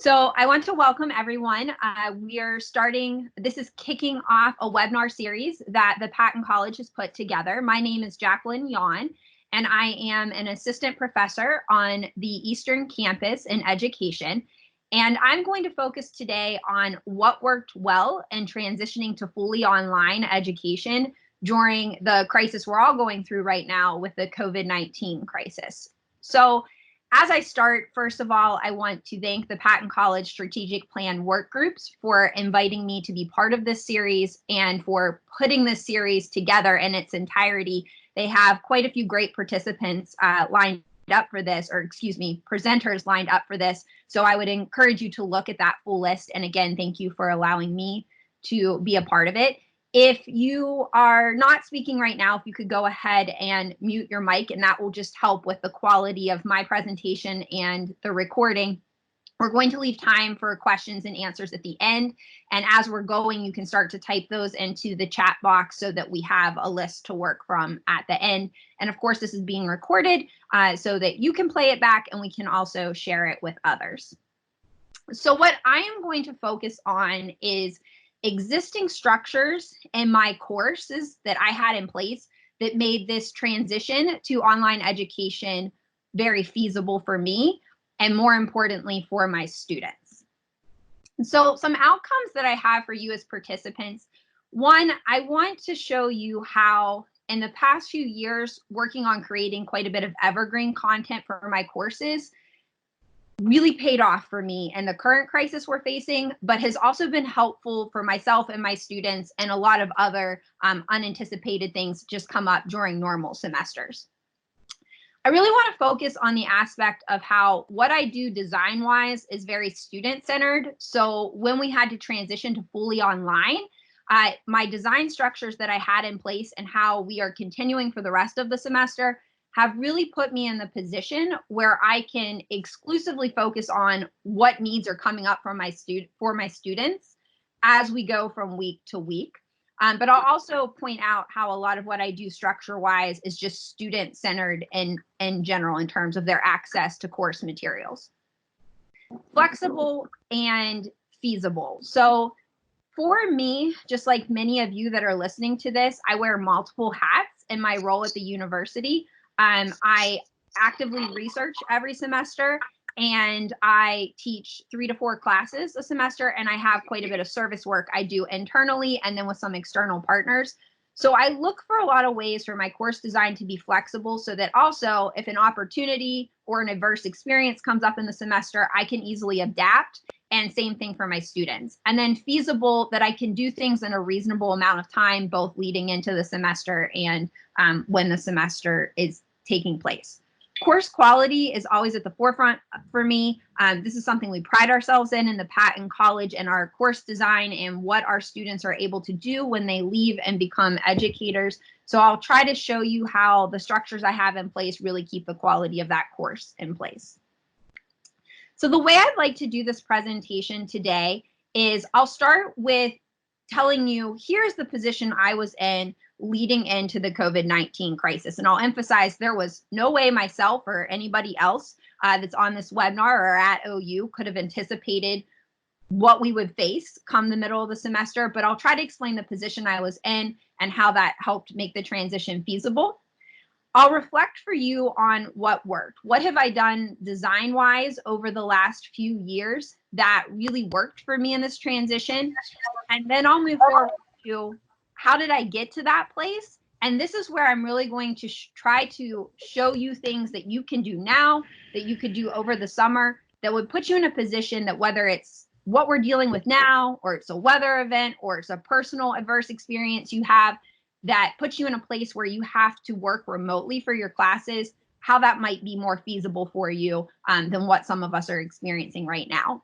So I want to welcome everyone. We are starting, this is kicking off a webinar series that the Patton College has put together. My name is Jacqueline Yahn, and I am an assistant professor on the Eastern Campus in education. And I'm going to focus today on what worked well in transitioning to fully online education during the crisis we're all going through right now with the COVID-19 crisis. So as I start, first of all, I want to thank the Patton College Strategic Plan work groups for inviting me to be part of this series and for putting this series together in its entirety. They have quite a few great participants lined up for this, or excuse me, presenters lined up for this. So I would encourage you to look at that full list. And again, thank you for allowing me to be a part of it. If you are not speaking right now, if you could go ahead and mute your mic, and that will just help with the quality of my presentation and the recording. We're going to leave time for questions and answers at the end. And as we're going, you can start to type those into the chat box so that we have a list to work from at the end. And of course, this is being recorded so that you can play it back and we can also share it with others. So what I am going to focus on is existing structures in my courses that I had in place that made this transition to online education very feasible for me, and more importantly, for my students. So some outcomes that I have for you as participants. One, I want to show you how in the past few years, working on creating quite a bit of evergreen content for my courses really paid off for me in the current crisis we're facing, but has also been helpful for myself and my students, and a lot of other unanticipated things just come up during normal semesters. I really want to focus on the aspect of how what I do design-wise is very student-centered. So when we had to transition to fully online, my design structures that I had in place and how we are continuing for the rest of the semester have really put me in the position where I can exclusively focus on what needs are coming up for my students as we go from week to week. But I'll also point out how a lot of what I do structure-wise is just student-centered in general in terms of their access to course materials. Flexible and feasible. So for me, just like many of you that are listening to this, I wear multiple hats in my role at the university. I actively research every semester, and I teach 3 to 4 classes a semester, and I have quite a bit of service work I do internally and then with some external partners. So I look for a lot of ways for my course design to be flexible so that also if an opportunity or an adverse experience comes up in the semester, I can easily adapt, and same thing for my students. And then feasible, that I can do things in a reasonable amount of time, both leading into the semester and when the semester is taking place. Course quality is always at the forefront for me. This is something we pride ourselves in the Patton College and our course design and what our students are able to do when they leave and become educators. So I'll try to show you how the structures I have in place really keep the quality of that course in place. So the way I'd like to do this presentation today is I'll start with telling you, here's the position I was in leading into the COVID-19 crisis. And I'll emphasize there was no way myself or anybody else that's on this webinar or at OU could have anticipated what we would face come the middle of the semester, but I'll try to explain the position I was in and how that helped make the transition feasible. I'll reflect for you on what worked. What have I done design-wise over the last few years that really worked for me in this transition? And then I'll move forward to how did I get to that place? And this is where I'm really going to try to show you things that you can do now, that you could do over the summer, that would put you in a position that whether it's what we're dealing with now, or it's a weather event, or it's a personal adverse experience you have, that puts you in a place where you have to work remotely for your classes, how that might be more feasible for you than what some of us are experiencing right now.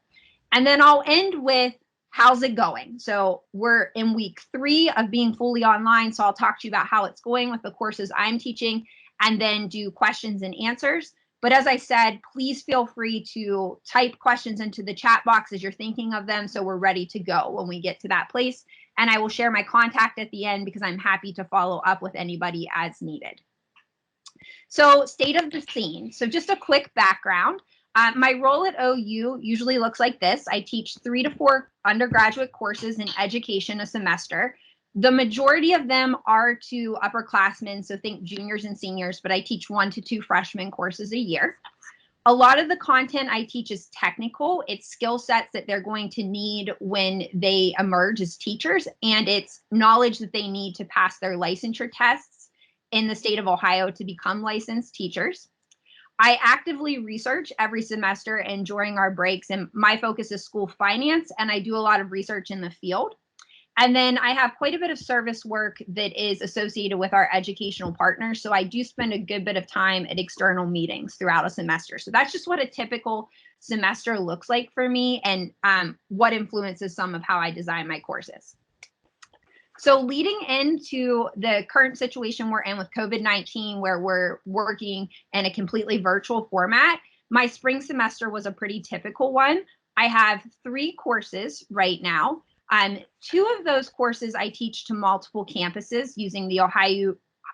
And then I'll end with, how's it going? So we're in week 3 of being fully online. So I'll talk to you about how it's going with the courses I'm teaching and then do questions and answers. But as I said, please feel free to type questions into the chat box as you're thinking of them so we're ready to go when we get to that place. And I will share my contact at the end because I'm happy to follow up with anybody as needed. So state of the scene. So just a quick background. My role at OU usually looks like this. I teach 3 to 4 undergraduate courses in education a semester. The majority of them are to upperclassmen, so think juniors and seniors, but I teach 1 to 2 freshman courses a year. A lot of the content I teach is technical. It's skill sets that they're going to need when they emerge as teachers, and it's knowledge that they need to pass their licensure tests in the state of Ohio to become licensed teachers. I actively research every semester and during our breaks, and my focus is school finance, and I do a lot of research in the field. And then I have quite a bit of service work that is associated with our educational partners. So I do spend a good bit of time at external meetings throughout a semester. So that's just what a typical semester looks like for me, and what influences some of how I design my courses. So leading into the current situation we're in with COVID-19, where we're working in a completely virtual format, my spring semester was a pretty typical one. I have 3 courses right now. 2 of those courses I teach to multiple campuses using the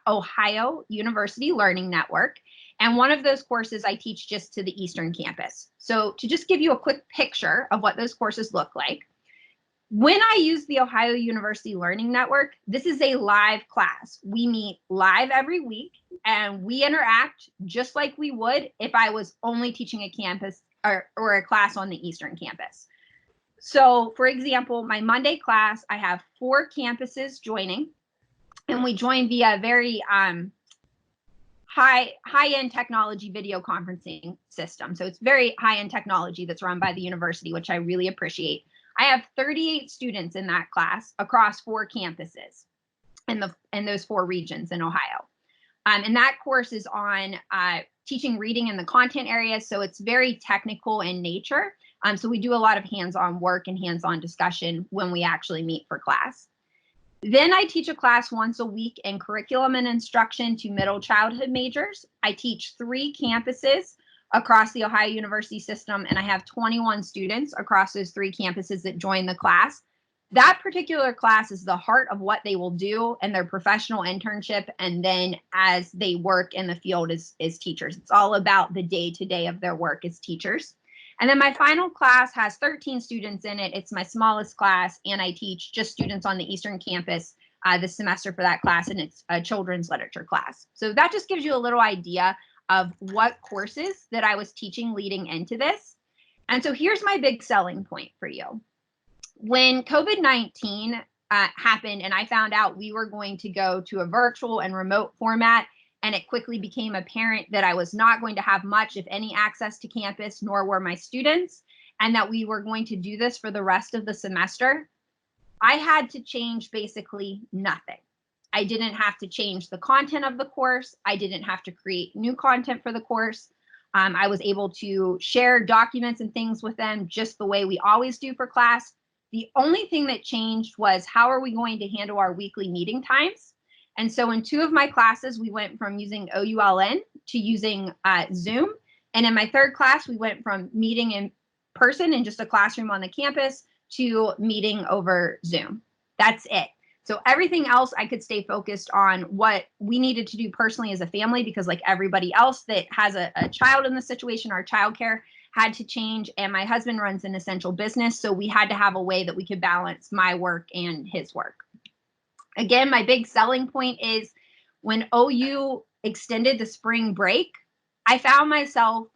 Ohio University Learning Network. And one of those courses I teach just to the Eastern campus. So to just give you a quick picture of what those courses look like, when I use the Ohio University Learning Network, this is a live class. We meet live every week and we interact just like we would if I was only teaching a campus or a class on the Eastern campus. So for example, my Monday class, I have 4 campuses joining, and we join via very high-end technology video conferencing system. So it's very high-end technology that's run by the university, which I really appreciate. I have 38 students in that class across 4 campuses in those 4 regions in Ohio. And that course is on teaching reading in the content area. So it's very technical in nature. So we do a lot of hands-on work and hands-on discussion when we actually meet for class. Then I teach a class once a week in curriculum and instruction to middle childhood majors. I teach 3 campuses across the Ohio University system, and I have 21 students across those 3 campuses that join the class. That particular class is the heart of what they will do in their professional internship, and then as they work in the field as teachers. It's all about the day-to-day of their work as teachers. And then my final class has 13 students in it. It's my smallest class, and I teach just students on the Eastern campus this semester for that class, and it's a children's literature class. So that just gives you a little idea of what courses that I was teaching leading into this. And so here's my big selling point for you. When COVID-19 happened and I found out we were going to go to a virtual and remote format, and it quickly became apparent that I was not going to have much, if any, access to campus, nor were my students, and that we were going to do this for the rest of the semester, I had to change basically nothing. I didn't have to change the content of the course. I didn't have to create new content for the course. I was able to share documents and things with them just the way we always do for class. The only thing that changed was how are we going to handle our weekly meeting times? And so in 2 of my classes, we went from using OULN to using Zoom. And in my 3rd class, we went from meeting in person in just a classroom on the campus to meeting over Zoom. That's it. So everything else I could stay focused on what we needed to do personally as a family, because like everybody else that has a child in the situation, our childcare had to change. And my husband runs an essential business. So we had to have a way that we could balance my work and his work. Again, my big selling point is when OU extended the spring break, I found myself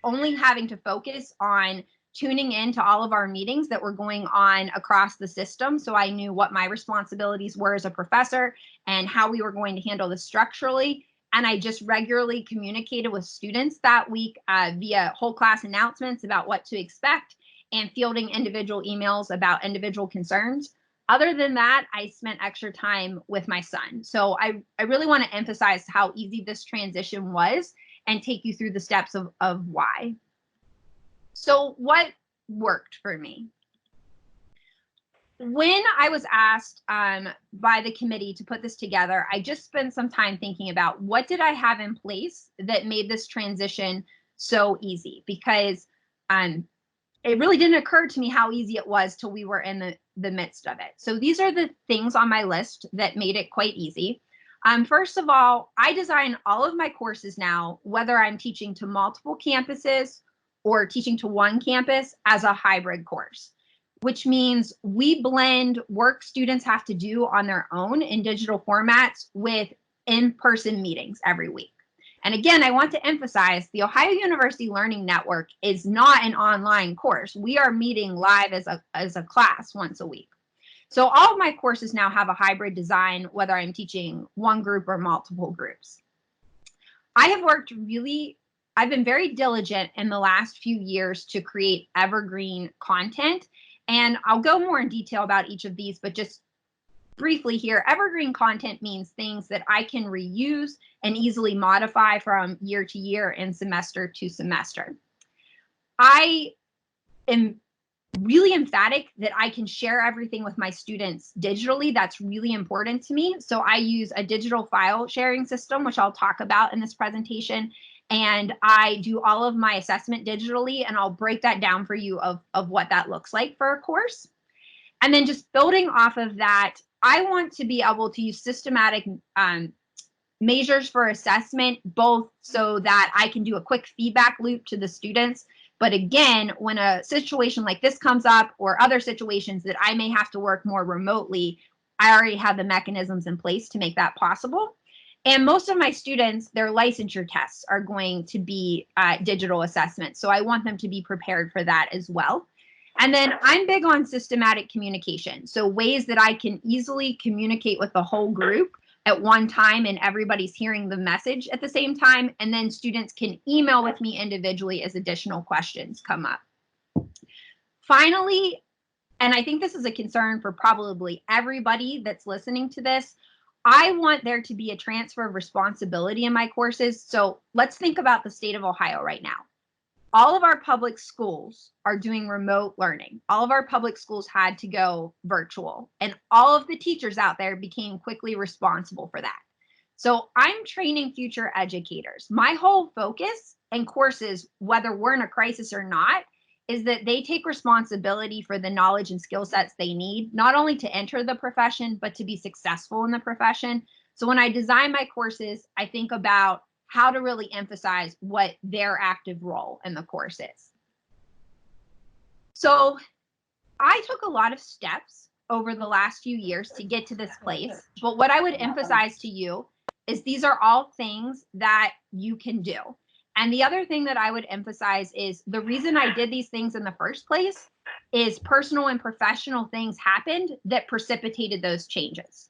only having to focus on tuning in to all of our meetings that were going on across the system. So I knew what my responsibilities were as a professor and how we were going to handle this structurally. And I just regularly communicated with students that week via whole class announcements about what to expect and fielding individual emails about individual concerns. Other than that, I spent extra time with my son. So I really want to emphasize how easy this transition was and take you through the steps of why. So what worked for me? When I was asked by the committee to put this together, I just spent some time thinking about what did I have in place that made this transition so easy, because it really didn't occur to me how easy it was till we were in the midst of it. So these are the things on my list that made it quite easy. First of all, I design all of my courses now, whether I'm teaching to multiple campuses or teaching to one campus as a hybrid course, which means we blend work students have to do on their own in digital formats with in-person meetings every week. And again, I want to emphasize the Ohio University Learning Network is not an online course. We are meeting live as a class once a week. So all of my courses now have a hybrid design, whether I'm teaching one group or multiple groups. I've been very diligent in the last few years to create evergreen content. And I'll go more in detail about each of these, but just briefly here, evergreen content means things that I can reuse and easily modify from year to year and semester to semester. I am really emphatic that I can share everything with my students digitally. That's really important to me. So I use a digital file sharing system, which I'll talk about in this presentation. And I do all of my assessment digitally, and I'll break that down for you of what that looks like for a course. And then just building off of that, I want to be able to use systematic measures for assessment, both so that I can do a quick feedback loop to the students. But again, when a situation like this comes up or other situations that I may have to work more remotely, I already have the mechanisms in place to make that possible. And most of my students, their licensure tests are going to be digital assessments. So I want them to be prepared for that as well. And then I'm big on systematic communication. So ways that I can easily communicate with the whole group at one time and everybody's hearing the message at the same time. And then students can email with me individually as additional questions come up. Finally, and I think this is a concern for probably everybody that's listening to this, I want there to be a transfer of responsibility in my courses. So let's think about the state of Ohio right now. All of our public schools are doing remote learning. All of our public schools had to go virtual, and all of the teachers out there became quickly responsible for that. So I'm training future educators. My whole focus and courses, whether we're in a crisis or not, is that they take responsibility for the knowledge and skill sets they need, not only to enter the profession, but to be successful in the profession. So when I design my courses, I think about how to really emphasize what their active role in the course is. So I took a lot of steps over the last few years to get to this place, but what I would emphasize to you is these are all things that you can do. And the other thing that I would emphasize is the reason I did these things in the first place is personal and professional things happened that precipitated those changes.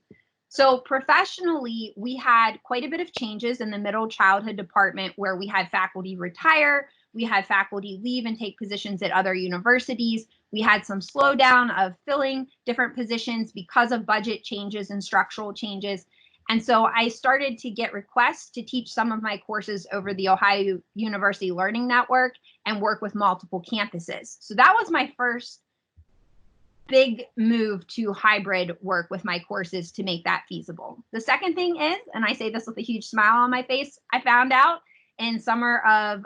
So professionally, we had quite a bit of changes in the middle childhood department where we had faculty retire, we had faculty leave and take positions at other universities. We had some slowdown of filling different positions because of budget changes and structural changes. And so I started to get requests to teach some of my courses over the Ohio University Learning Network and work with multiple campuses. So that was my first big move to hybrid work with my courses to make that feasible. The second thing is, and I say this with a huge smile on my face, I found out in summer of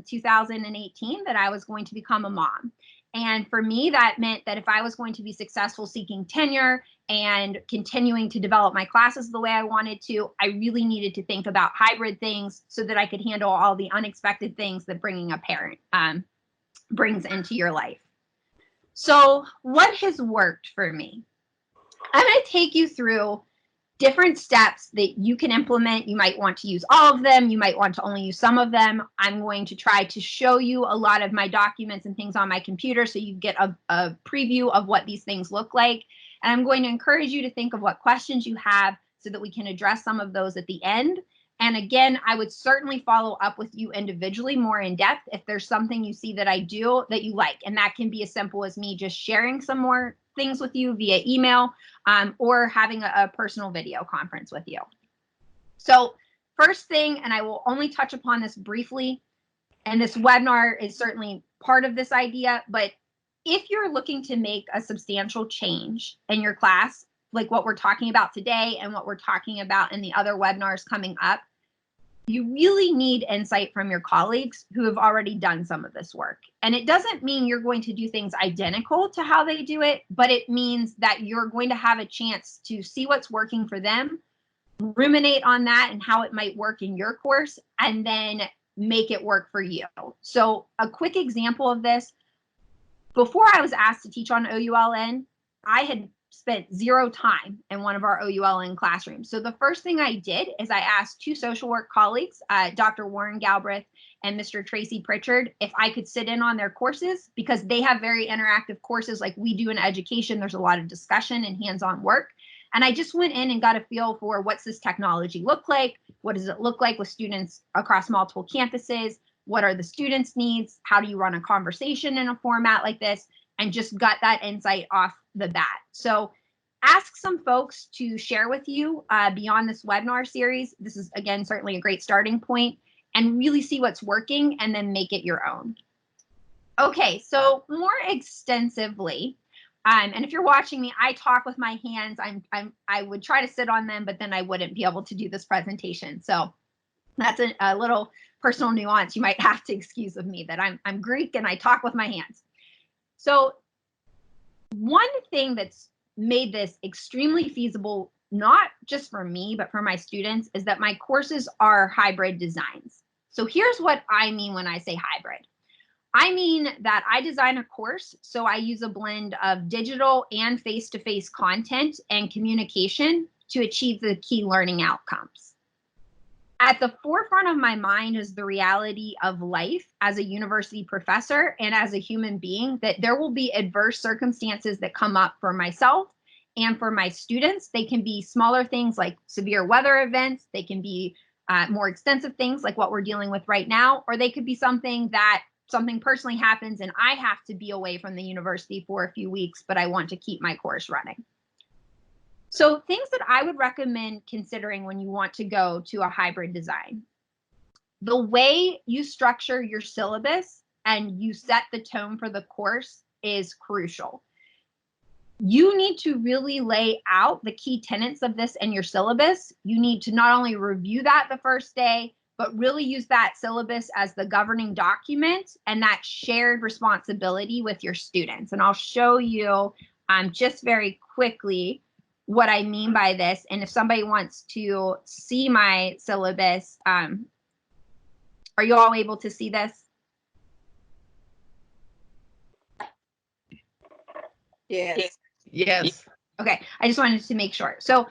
2018 that I was going to become a mom. And for me, that meant that if I was going to be successful seeking tenure and continuing to develop my classes the way I wanted to, I really needed to think about hybrid things so that I could handle all the unexpected things that bringing a parent brings into your life. So what has worked for me? I'm going to take you through different steps that you can implement. You might want to use all of them. You might want to only use some of them. I'm going to try to show you a lot of my documents and things on my computer so you get a preview of what these things look like. And I'm going to encourage you to think of what questions you have so that we can address some of those at the end. And again, I would certainly follow up with you individually more in depth if there's something you see that I do that you like. And that can be as simple as me just sharing some more things with you via email or having a personal video conference with you. So first thing, and I will only touch upon this briefly, and this webinar is certainly part of this idea, but if you're looking to make a substantial change in your class, like what we're talking about today and what we're talking about in the other webinars coming up, you really need insight from your colleagues who have already done some of this work. And it doesn't mean you're going to do things identical to how they do it, but it means that you're going to have a chance to see what's working for them, ruminate on that and how it might work in your course, and then make it work for you. So a quick example of this, before I was asked to teach on OULN, I had spent 0 time in one of our OULN classrooms. So the first thing I did is I asked 2 social work colleagues, Dr. Warren Galbraith and Mr. Tracy Pritchard, if I could sit in on their courses, because they have very interactive courses like we do in education. There's a lot of discussion and hands-on work. And I just went in and got a feel for what's this technology look like? What does it look like with students across multiple campuses? What are the students' needs? How do you run a conversation in a format like this? And just got that insight off the bat. So ask some folks to share with you beyond this webinar series. This is, again, certainly a great starting point, and really see what's working and then make it your own. Okay, so more extensively, and if you're watching me, I talk with my hands. I would try to sit on them, but then I wouldn't be able to do this presentation. So that's a little personal nuance you might have to excuse of me, that I'm Greek and I talk with my hands. So one thing that's made this extremely feasible, not just for me, but for my students, is that my courses are hybrid designs. So here's what I mean when I say hybrid. I mean that I design a course, so I use a blend of digital and face-to-face content and communication to achieve the key learning outcomes. At the forefront of my mind is the reality of life as a university professor and as a human being, that there will be adverse circumstances that come up for myself and for my students. They can be smaller things like severe weather events. They can be more extensive things like what we're dealing with right now, or they could be something personally happens and I have to be away from the university for a few weeks, but I want to keep my course running. So things that I would recommend considering when you want to go to a hybrid design. The way you structure your syllabus and you set the tone for the course is crucial. You need to really lay out the key tenets of this in your syllabus. You need to not only review that the first day, but really use that syllabus as the governing document and that shared responsibility with your students. And I'll show you just very quickly what I mean by this. And if somebody wants to see my syllabus, are you all able to see this? Yes. Yes. Okay, I just wanted to make sure. So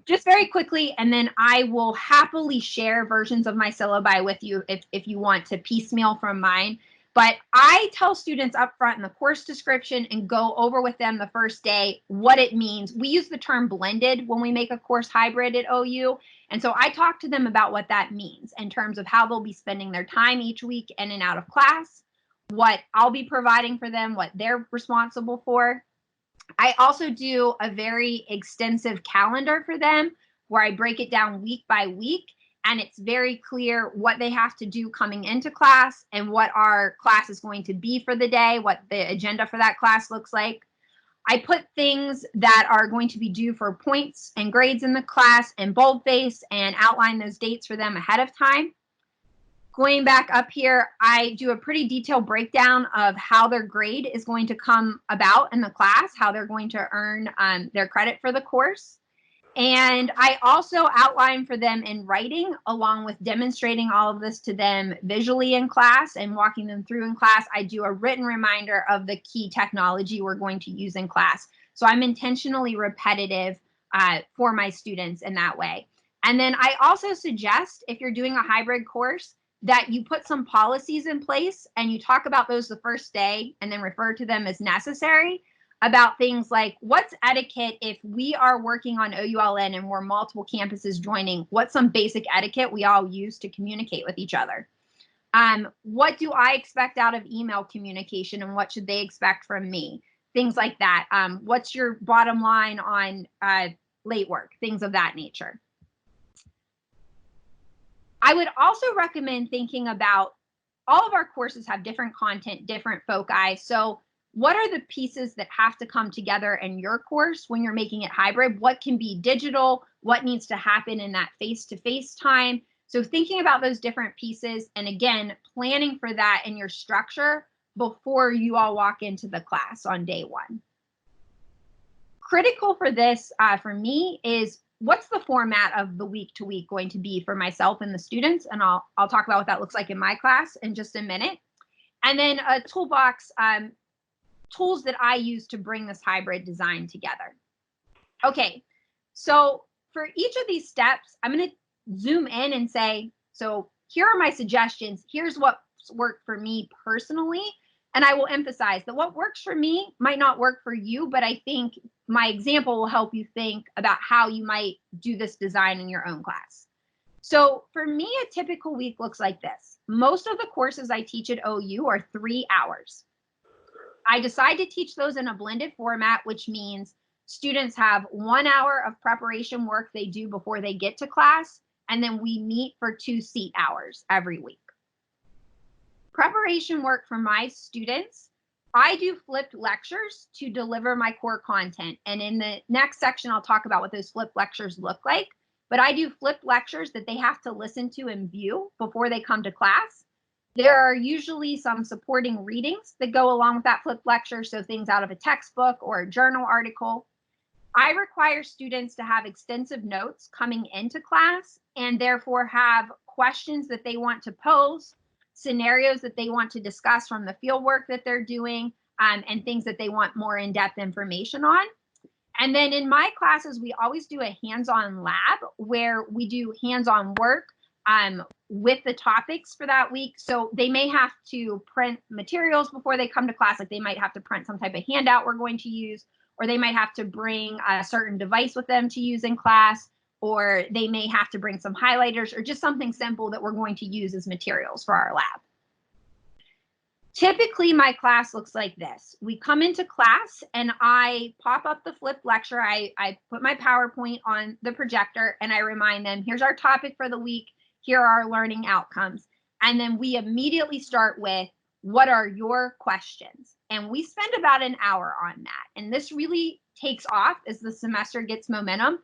just very quickly, and then I will happily share versions of my syllabi with you if you want to piecemeal from mine. But I tell students up front in the course description and go over with them the first day what it means. We use the term blended when we make a course hybrid at OU. And so I talk to them about what that means in terms of how they'll be spending their time each week in and out of class, what I'll be providing for them, what they're responsible for. I also do a very extensive calendar for them where I break it down week by week. And it's very clear what they have to do coming into class and what our class is going to be for the day, what the agenda for that class looks like. I put things that are going to be due for points and grades in the class in boldface and outline those dates for them ahead of time. Going back up here, I do a pretty detailed breakdown of how their grade is going to come about in the class, how they're going to earn their credit for the course. And I also outline for them in writing, along with demonstrating all of this to them visually in class and walking them through in class. I do a written reminder of the key technology we're going to use in class. So I'm intentionally repetitive for my students in that way. And then I also suggest, if you're doing a hybrid course, that you put some policies in place and you talk about those the first day and then refer to them as necessary, about things like what's etiquette if we are working on OULN and we're multiple campuses joining, what's some basic etiquette we all use to communicate with each other? What do I expect out of email communication and what should they expect from me? Things like that. What's your bottom line on late work? Things of that nature. I would also recommend thinking about all of our courses have different content, different foci. So what are the pieces that have to come together in your course when you're making it hybrid? What can be digital? What needs to happen in that face-to-face time? So thinking about those different pieces, and again, planning for that in your structure before you all walk into the class on day one. Critical for this, for me, is what's the format of the week to week going to be for myself and the students? And I'll talk about what that looks like in my class in just a minute. And then a toolbox, tools that I use to bring this hybrid design together. Okay, so for each of these steps, I'm going to zoom in and say, so here are my suggestions. Here's what's worked for me personally. And I will emphasize that what works for me might not work for you, but I think my example will help you think about how you might do this design in your own class. So for me, a typical week looks like this. Most of the courses I teach at OU are 3 hours. I decide to teach those in a blended format, which means students have 1 hour of preparation work they do before they get to class, and then we meet for 2 seat hours every week. Preparation work for my students, I do flipped lectures to deliver my core content. And in the next section, I'll talk about what those flipped lectures look like. But I do flipped lectures that they have to listen to and view before they come to class. There are usually some supporting readings that go along with that flipped lecture, so things out of a textbook or a journal article. I require students to have extensive notes coming into class and therefore have questions that they want to pose, scenarios that they want to discuss from the field work that they're doing, and things that they want more in-depth information on. And then in my classes, we always do a hands-on lab where we do hands-on work with the topics for that week. So they may have to print materials before they come to class, like they might have to print some type of handout we're going to use, or they might have to bring a certain device with them to use in class, or they may have to bring some highlighters or just something simple that we're going to use as materials for our lab. Typically, my class looks like this. We come into class and I pop up the flipped lecture. I put my PowerPoint on the projector and I remind them, here's our topic for the week. Here are our learning outcomes. And then we immediately start with, what are your questions? And we spend about an hour on that. And this really takes off as the semester gets momentum.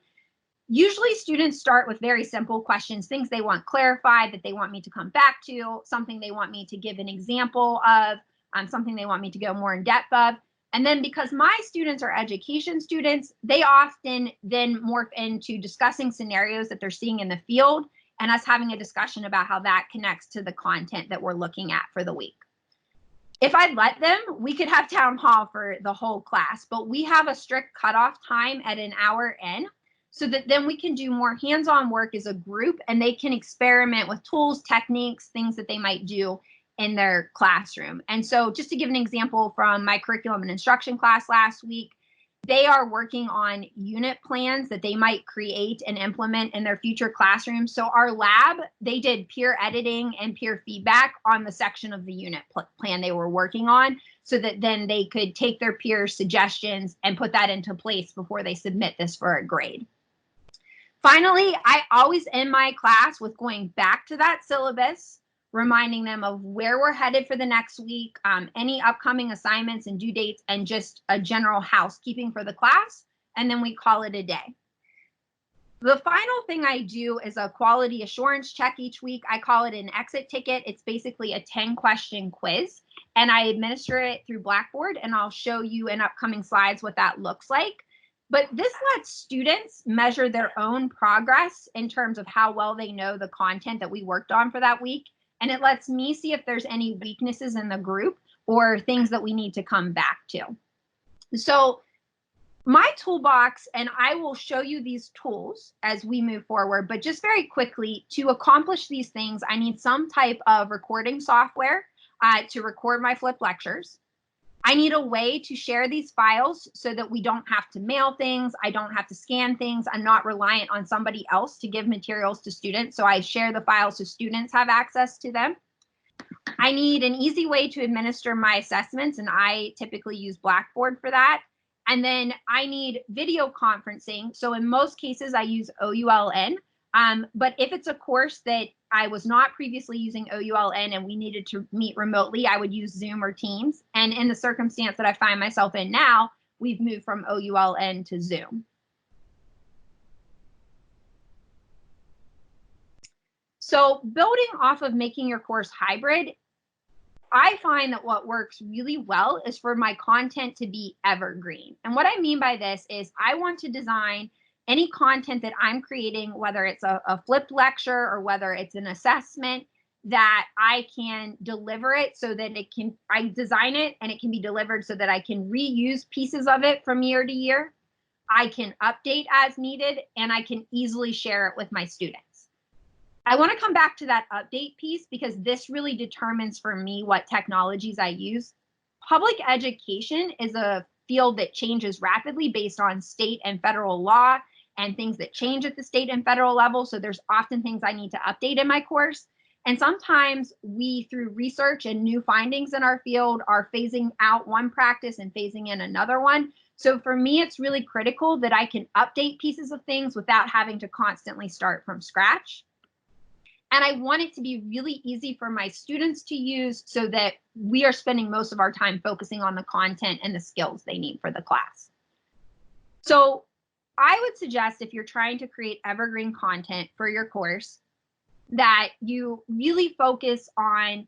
Usually students start with very simple questions, things they want clarified, that they want me to come back to, something they want me to give an example of, something they want me to go more in depth of. And then because my students are education students, they often then morph into discussing scenarios that they're seeing in the field and us having a discussion about how that connects to the content that we're looking at for the week. If I'd let them, we could have town hall for the whole class, but we have a strict cutoff time at an hour in, so that then we can do more hands-on work as a group and they can experiment with tools, techniques, things that they might do in their classroom. And so just to give an example from my curriculum and instruction class last week, they are working on unit plans that they might create and implement in their future classrooms. So our lab, they did peer editing and peer feedback on the section of the unit plan they were working on, so that then they could take their peers' suggestions and put that into place before they submit this for a grade. Finally, I always end my class with going back to that syllabus, reminding them of where we're headed for the next week, any upcoming assignments and due dates, and just a general housekeeping for the class, and then we call it a day. The final thing I do is a quality assurance check each week. I call it an exit ticket. It's basically a 10-question quiz, and I administer it through Blackboard, and I'll show you in upcoming slides what that looks like. But this lets students measure their own progress in terms of how well they know the content that we worked on for that week. And it lets me see if there's any weaknesses in the group or things that we need to come back to. So my toolbox, and I will show you these tools as we move forward, but just very quickly, to accomplish these things, I need some type of recording software to record my flipped lectures. I need a way to share these files so that we don't have to mail things. I don't have to scan things. I'm not reliant on somebody else to give materials to students. So I share the files so students have access to them. I need an easy way to administer my assessments, and I typically use Blackboard for that. And then I need video conferencing. So in most cases, I use OULN. But if it's a course that I was not previously using OULN and we needed to meet remotely, I would use Zoom or Teams. And in the circumstance that I find myself in now, we've moved from OULN to Zoom. So building off of making your course hybrid, I find that what works really well is for my content to be evergreen. And what I mean by this is I want to design any content that I'm creating, whether it's a flipped lecture or whether it's an assessment, that I can deliver it so that I design it and it can be delivered so that I can reuse pieces of it from year to year. I can update as needed, and I can easily share it with my students. I want to come back to that update piece because this really determines for me what technologies I use. Public education is a field that changes rapidly based on state and federal law and things that change at the state and federal level. So there's often things I need to update in my course. And sometimes we, through research and new findings in our field, are phasing out one practice and phasing in another one. So for me, it's really critical that I can update pieces of things without having to constantly start from scratch. And I want it to be really easy for my students to use so that we are spending most of our time focusing on the content and the skills they need for the class. So I would suggest, if you're trying to create evergreen content for your course, that you really focus on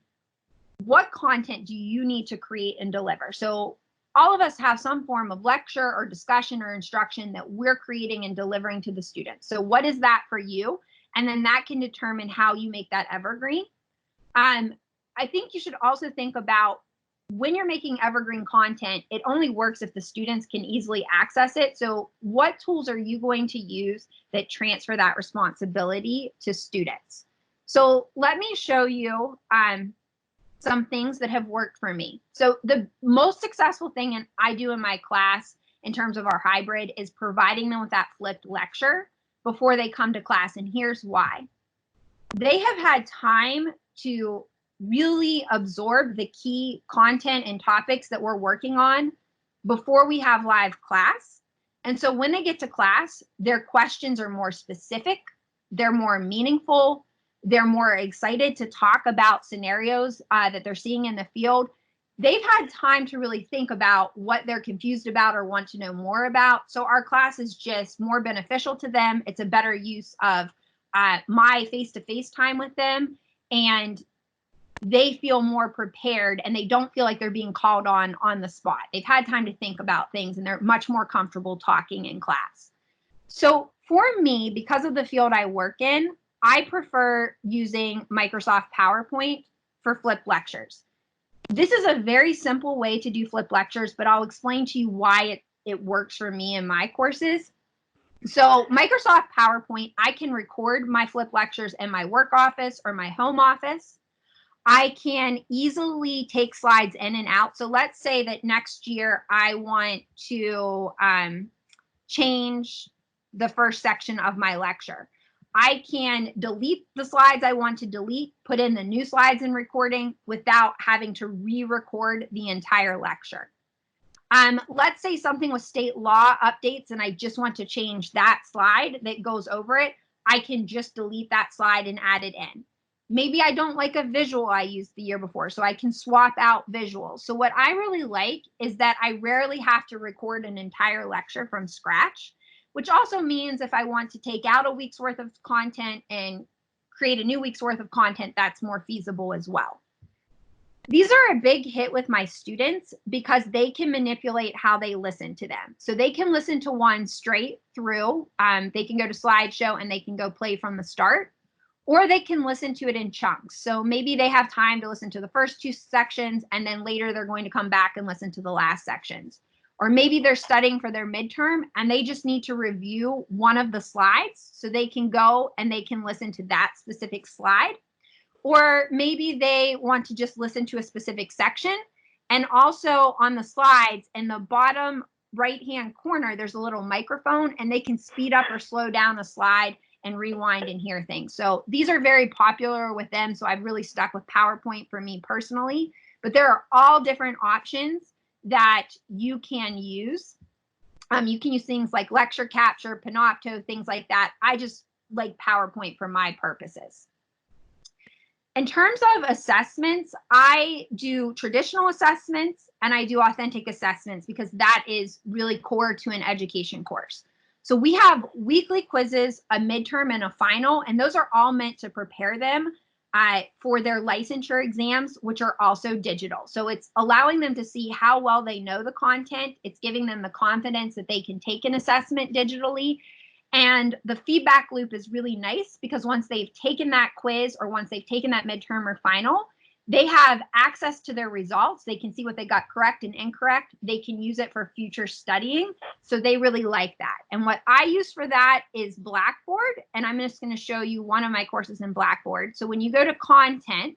what content do you need to create and deliver. So all of us have some form of lecture or discussion or instruction that we're creating and delivering to the students. So what is that for you? And then that can determine how you make that evergreen. I think you should also think about, when you're making evergreen content, it only works if the students can easily access it. So what tools are you going to use that transfer that responsibility to students? So let me show you some things that have worked for me. So the most successful thing I do in my class in terms of our hybrid is providing them with that flipped lecture before they come to class. And here's why. They have had time to really absorb the key content and topics that we're working on before we have live class. And so when they get to class, their questions are more specific, they're more meaningful, they're more excited to talk about scenarios that they're seeing in the field. They've had time to really think about what they're confused about or want to know more about. So our class is just more beneficial to them. It's a better use of my face-to-face time with them, and they feel more prepared and they don't feel like they're being called on the spot. They've had time to think about things and they're much more comfortable talking in class. So for me, because of the field I work in, I prefer using Microsoft PowerPoint for flipped lectures. This is a very simple way to do flipped lectures, but I'll explain to you why it works for me in my courses. So Microsoft PowerPoint, I can record my flipped lectures in my work office or my home office. I can easily take slides in and out. So let's say that next year I want to change the first section of my lecture. I can delete the slides I want to delete, put in the new slides in recording without having to re-record the entire lecture. Let's say something with state law updates and I just want to change that slide that goes over it. I can just delete that slide and add it in. Maybe I don't like a visual I used the year before, so I can swap out visuals. So what I really like is that I rarely have to record an entire lecture from scratch, which also means if I want to take out a week's worth of content and create a new week's worth of content, that's more feasible as well. These are a big hit with my students because they can manipulate how they listen to them. So they can listen to one straight through. They can go to slideshow and they can go play from the start, or they can listen to it in chunks. So maybe they have time to listen to the first two sections and then later they're going to come back and listen to the last sections. Or maybe they're studying for their midterm and they just need to review one of the slides so they can go and they can listen to that specific slide. Or maybe they want to just listen to a specific section. And also on the slides in the bottom right-hand corner, there's a little microphone and they can speed up or slow down a slide and rewind and hear things. So these are very popular with them. So I've really stuck with PowerPoint for me personally, but there are all different options that you can use. You can use things like lecture capture, Panopto, things like that. I just like PowerPoint for my purposes. In terms of assessments, I do traditional assessments and I do authentic assessments because that is really core to an education course. So we have weekly quizzes, a midterm, and a final, and those are all meant to prepare them for their licensure exams, which are also digital. So it's allowing them to see how well they know the content. It's giving them the confidence that they can take an assessment digitally. And the feedback loop is really nice because once they've taken that quiz or once they've taken that midterm or final, they have access to their results. They can see what they got correct and incorrect. They can use it for future studying. So they really like that. And what I use for that is Blackboard. And I'm just going to show you one of my courses in Blackboard. So when you go to content,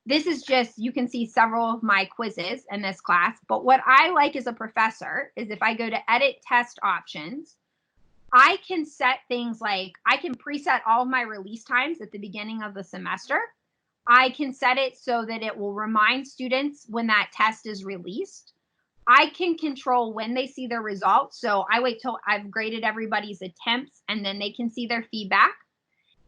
this is just, you can see several of my quizzes in this class. But what I like as a professor is if I go to edit test options, I can set things like, I can preset all of my release times at the beginning of the semester. I can set it so that it will remind students when that test is released. I can control when they see their results. So I wait till I've graded everybody's attempts and then they can see their feedback.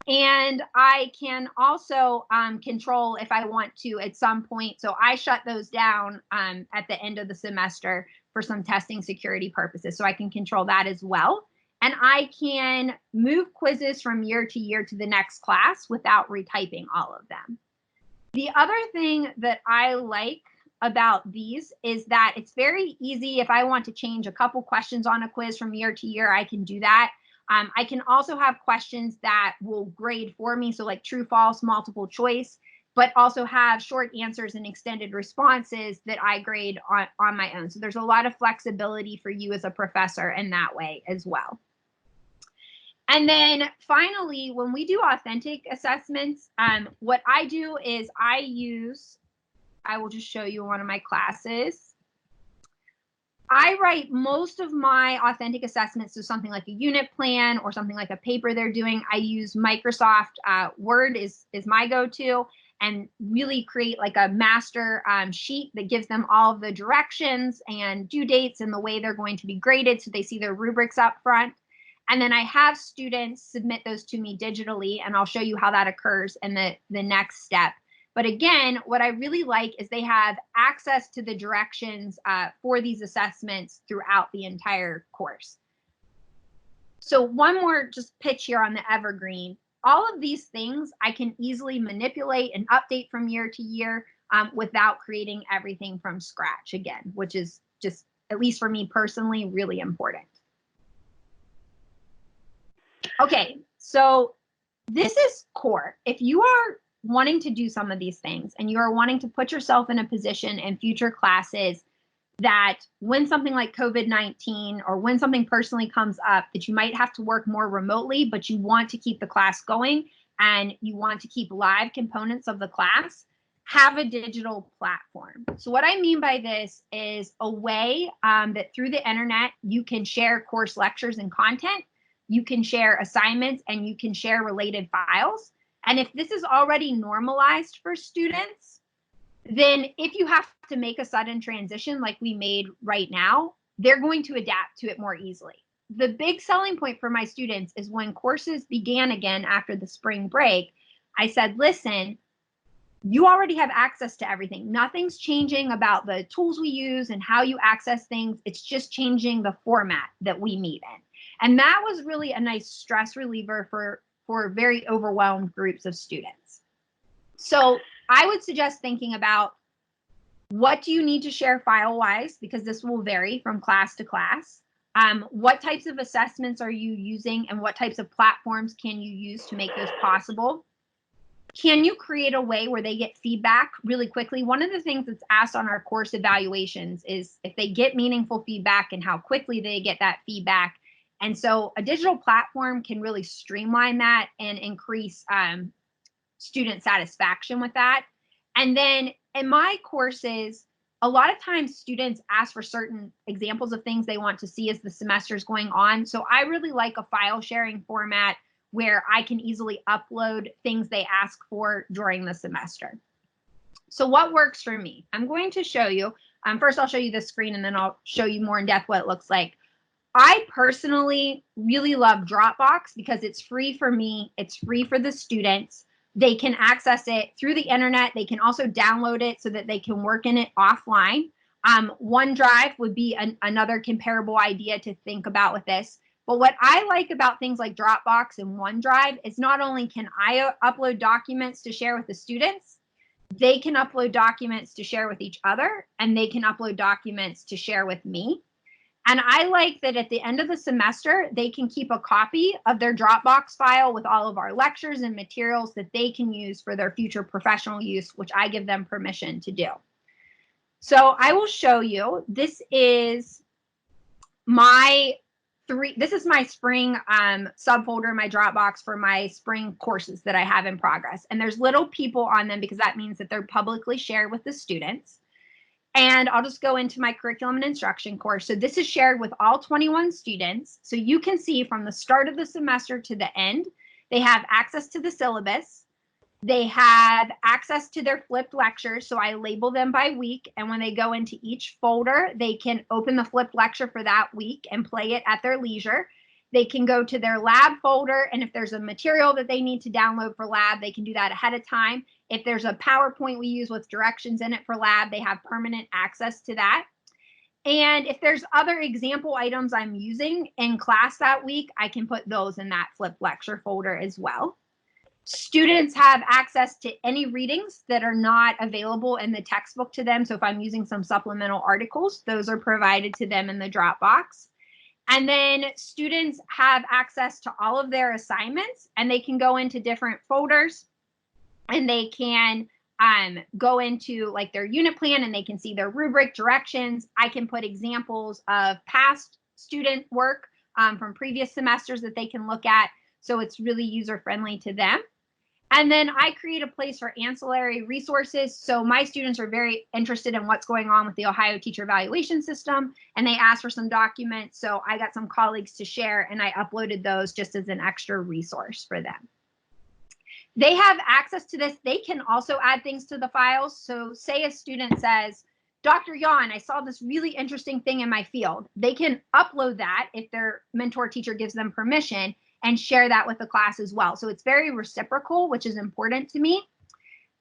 And I can also control if I want to at some point. So I shut those down at the end of the semester for some testing security purposes. So I can control that as well. And I can move quizzes from year to year to the next class without retyping all of them. The other thing that I like about these is that it's very easy. If I want to change a couple questions on a quiz from year to year, I can do that. I can also have questions that will grade for me. So like true, false, multiple choice, but also have short answers and extended responses that I grade on my own. So there's a lot of flexibility for you as a professor in that way as well. And then finally, when we do authentic assessments, what I do is I will just show you one of my classes. I write most of my authentic assessments, so something like a unit plan or something like a paper they're doing. I use Microsoft Word is my go-to, and really create like a master sheet that gives them all of the directions and due dates and the way they're going to be graded so they see their rubrics up front. And then I have students submit those to me digitally, and I'll show you how that occurs in the next step. But again, what I really like is they have access to the directions for these assessments throughout the entire course. So one more just pitch here on the Evergreen. All of these things I can easily manipulate and update from year to year without creating everything from scratch again, which is just, at least for me personally, really important. Okay, so this is core. If you are wanting to do some of these things and you are wanting to put yourself in a position in future classes that when something like COVID-19 or when something personally comes up that you might have to work more remotely, but you want to keep the class going and you want to keep live components of the class, have a digital platform. So what I mean by this is a way that through the internet, you can share course lectures and content, you can share assignments, and you can share related files. And if this is already normalized for students, then if you have to make a sudden transition like we made right now, they're going to adapt to it more easily. The big selling point for my students is when courses began again after the spring break, I said, listen, you already have access to everything. Nothing's changing about the tools we use and how you access things. It's just changing the format that we meet in. And that was really a nice stress reliever for very overwhelmed groups of students. So I would suggest thinking about what do you need to share file-wise, because this will vary from class to class. What types of assessments are you using and what types of platforms can you use to make those possible? Can you create a way where they get feedback really quickly? One of the things that's asked on our course evaluations is if they get meaningful feedback and how quickly they get that feedback. And so a digital platform can really streamline that and increase student satisfaction with that. And then in my courses, a lot of times students ask for certain examples of things they want to see as the semester is going on. So I really like a file sharing format where I can easily upload things they ask for during the semester. So what works for me? I'm going to show you. First, I'll show you the screen and then I'll show you more in depth what it looks like. I personally really love Dropbox because it's free for me. It's free for the students. They can access it through the internet. They can also download it so that they can work in it offline. OneDrive would be another comparable idea to think about with this. But what I like about things like Dropbox and OneDrive is not only can I upload documents to share with the students, they can upload documents to share with each other, and they can upload documents to share with me. And I like that at the end of the semester, they can keep a copy of their Dropbox file with all of our lectures and materials that they can use for their future professional use, which I give them permission to do. So I will show you, this is my spring subfolder in my Dropbox for my spring courses that I have in progress. And there's little people on them because that means that they're publicly shared with the students. And I'll just go into my curriculum and instruction course. So this is shared with all 21 students. So you can see from the start of the semester to the end, they have access to the syllabus. They have access to their flipped lectures. So I label them by week. And when they go into each folder, they can open the flipped lecture for that week and play it at their leisure. They can go to their lab folder. And if there's a material that they need to download for lab, they can do that ahead of time. If there's a PowerPoint we use with directions in it for lab, they have permanent access to that. And if there's other example items I'm using in class that week, I can put those in that flipped lecture folder as well. Students have access to any readings that are not available in the textbook to them. So if I'm using some supplemental articles, those are provided to them in the Dropbox. And then students have access to all of their assignments, and they can go into different folders, and they can go into like their unit plan, and they can see their rubric directions. I can put examples of past student work from previous semesters that they can look at. So it's really user friendly to them. And then I create a place for ancillary resources. So my students are very interested in what's going on with the Ohio Teacher Evaluation System, and they asked for some documents. So I got some colleagues to share, and I uploaded those just as an extra resource for them. They have access to this. They can also add things to the files. So say a student says, Dr. Yahn, I saw this really interesting thing in my field. They can upload that if their mentor teacher gives them permission and share that with the class as well. So it's very reciprocal, which is important to me.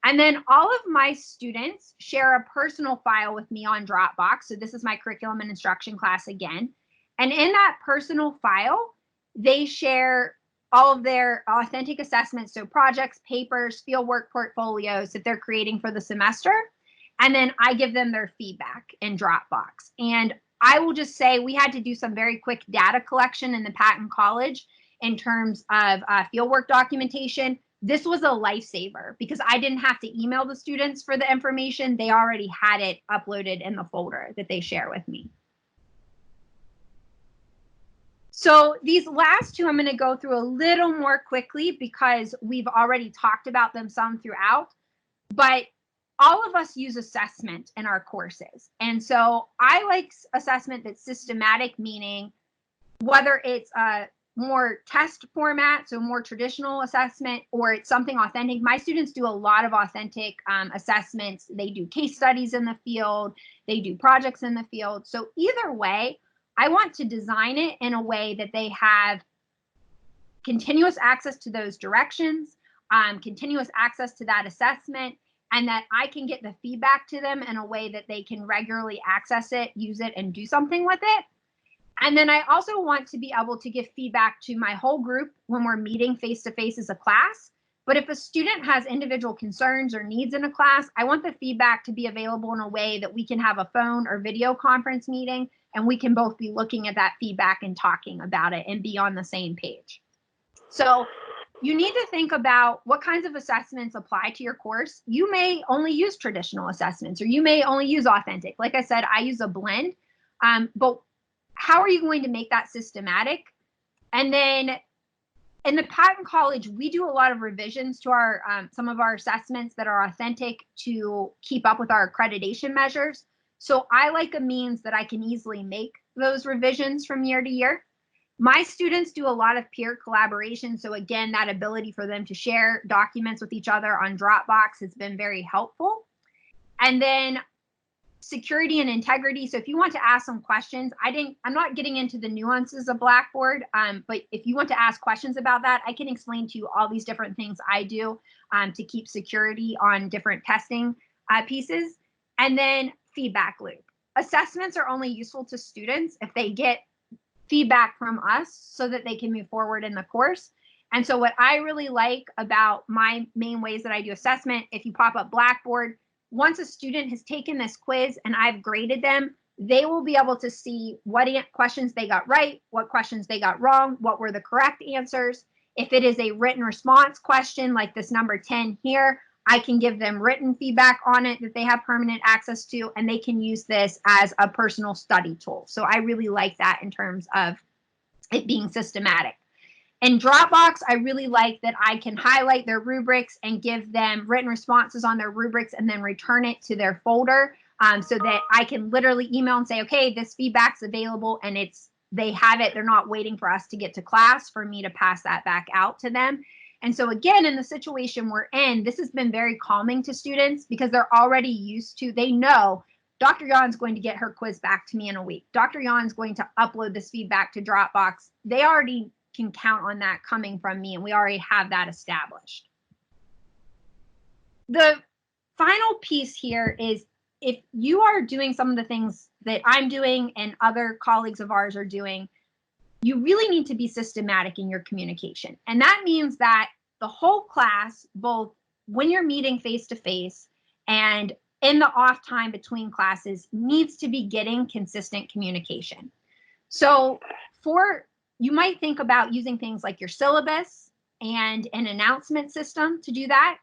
And then all of my students share a personal file with me on Dropbox. So this is my curriculum and instruction class again. And in that personal file, they share all of their authentic assessments, so projects, papers, fieldwork portfolios that they're creating for the semester. And then I give them their feedback in Dropbox. And I will just say we had to do some very quick data collection in the Patton College in terms of fieldwork documentation. This was a lifesaver because I didn't have to email the students for the information. They already had it uploaded in the folder that they share with me. So these last two, I'm going to go through a little more quickly because we've already talked about them some throughout, but all of us use assessment in our courses. And so I like assessment that's systematic, meaning whether it's a more test format, so more traditional assessment, or it's something authentic. My students do a lot of authentic assessments. They do case studies in the field. They do projects in the field. So either way, I want to design it in a way that they have continuous access to those directions, continuous access to that assessment, and that I can get the feedback to them in a way that they can regularly access it, use it, and do something with it. And then I also want to be able to give feedback to my whole group when we're meeting face-to-face as a class. But if a student has individual concerns or needs in a class, I want the feedback to be available in a way that we can have a phone or video conference meeting, and we can both be looking at that feedback and talking about it and be on the same page. So you need to think about what kinds of assessments apply to your course. You may only use traditional assessments, or you may only use authentic. Like I said, I use a blend, but how are you going to make that systematic? And then in the Patton College, we do a lot of revisions to our some of our assessments that are authentic to keep up with our accreditation measures. So I like a means that I can easily make those revisions from year to year. My students do a lot of peer collaboration. So again, that ability for them to share documents with each other on Dropbox has been very helpful. And then security and integrity. So if you want to ask some questions, I'm not getting into the nuances of Blackboard, but if you want to ask questions about that, I can explain to you all these different things I do to keep security on different testing pieces. And then feedback loop. Assessments are only useful to students if they get feedback from us so that they can move forward in the course. And so what I really like about my main ways that I do assessment, if you pop up Blackboard, once a student has taken this quiz and I've graded them, they will be able to see what questions they got right, what questions they got wrong, what were the correct answers. If it is a written response question like this number 10 here, I can give them written feedback on it that they have permanent access to, and they can use this as a personal study tool. So I really like that in terms of it being systematic. In Dropbox, I really like that I can highlight their rubrics and give them written responses on their rubrics and then return it to their folder, so that I can literally email and say, okay, this feedback's available, and they have it. They're not waiting for us to get to class for me to pass that back out to them. And so again, in the situation we're in, this has been very calming to students because they're already used to, they know Dr. Yahn's going to get her quiz back to me in a week. Dr. Yahn's going to upload this feedback to Dropbox. They already can count on that coming from me, and we already have that established. The final piece here is, if you are doing some of the things that I'm doing and other colleagues of ours are doing, you really need to be systematic in your communication. And that means that the whole class, both when you're meeting face-to-face and in the off time between classes, needs to be getting consistent communication. So you might think about using things like your syllabus and an announcement system to do that.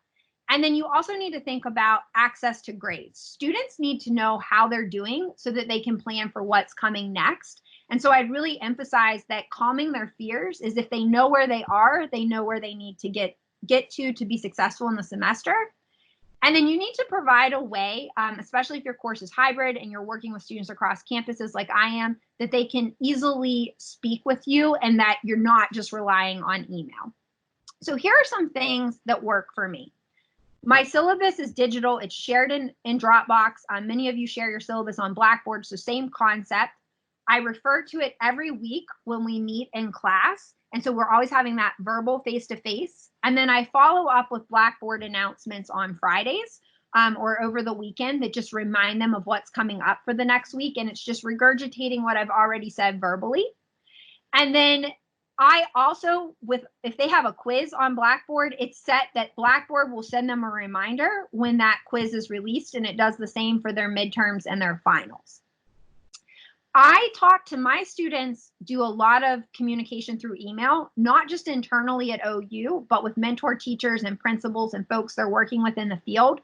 And then you also need to think about access to grades. Students need to know how they're doing so that they can plan for what's coming next. And so I'd really emphasize that calming their fears is, if they know where they are, they know where they need to get to be successful in the semester. And then you need to provide a way, especially if your course is hybrid and you're working with students across campuses like I am, that they can easily speak with you and that you're not just relying on email. So here are some things that work for me. My syllabus is digital. It's shared in Dropbox. Many of you share your syllabus on Blackboard, so same concept. I refer to it every week when we meet in class. And so we're always having that verbal face-to-face. And then I follow up with Blackboard announcements on Fridays or over the weekend that just remind them of what's coming up for the next week. And it's just regurgitating what I've already said verbally. And then I also, if they have a quiz on Blackboard, it's set that Blackboard will send them a reminder when that quiz is released, and it does the same for their midterms and their finals. I talk to my students, do a lot of communication through email, not just internally at OU, but with mentor teachers and principals and folks they're working with in the field.